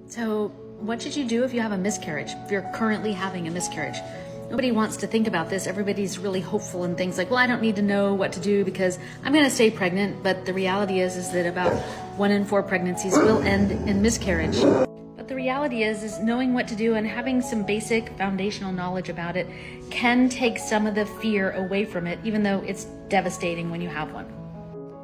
So what should you do if you have a miscarriage, if you're currently having a miscarriage? Nobody wants to think about this. Everybody's really hopeful and things like, well, I don't need to know what to do because I'm going to stay pregnant. But the reality is that about 1 in 4 pregnancies will end in miscarriage. But the reality is knowing what to do and having some basic foundational knowledge about it can take some of the fear away from it, even though it's devastating when you have one.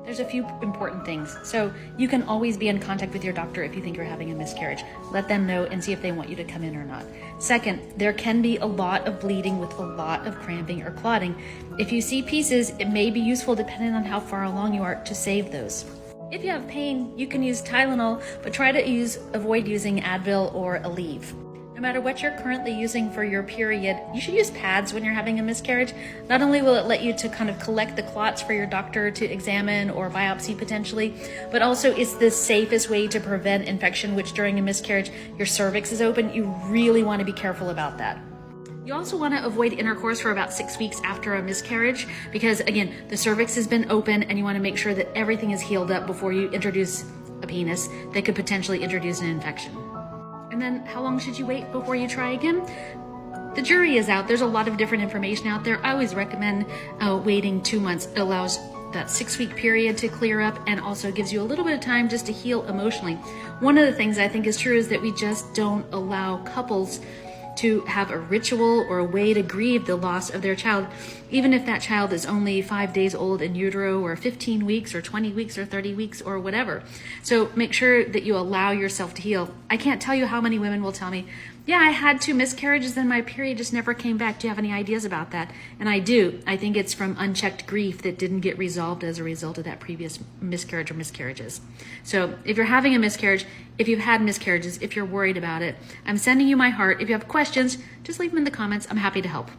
There's a few important things. So you can always be in contact with your doctor if you think you're having a miscarriage. Let them know and see if they want you to come in or not. Second, there can be a lot of bleeding with a lot of cramping or clotting. If you see pieces, it may be useful, depending on how far along you are, to save those. If you have pain, you can use Tylenol, but try to avoid using Advil or Aleve. No matter what you're currently using for your period, you should use pads when you're having a miscarriage. Not only will it let you to kind of collect the clots for your doctor to examine or biopsy potentially, but also it's the safest way to prevent infection, which during a miscarriage, your cervix is open. You really want to be careful about that. You also want to avoid intercourse for about 6 weeks after a miscarriage because, again, the cervix has been open and you want to make sure that everything is healed up before you introduce a penis that could potentially introduce an infection. And then how long should you wait before you try again? The jury is out. There's a lot of different information out there. I always recommend waiting 2 months. It allows that 6-week period to clear up and also gives you a little bit of time just to heal emotionally. One of the things I think is true is that we just don't allow couples to have a ritual or a way to grieve the loss of their child, even if that child is only 5 days old in utero or 15 weeks or 20 weeks or 30 weeks or whatever. So make sure that you allow yourself to heal. I can't tell you how many women will tell me, yeah, I had 2 miscarriages and my period just never came back. Do you have any ideas about that? And I do. I think it's from unchecked grief that didn't get resolved as a result of that previous miscarriage or miscarriages. So if you're having a miscarriage, if you've had miscarriages, if you're worried about it, I'm sending you my heart. If you have questions, just leave them in the comments. I'm happy to help.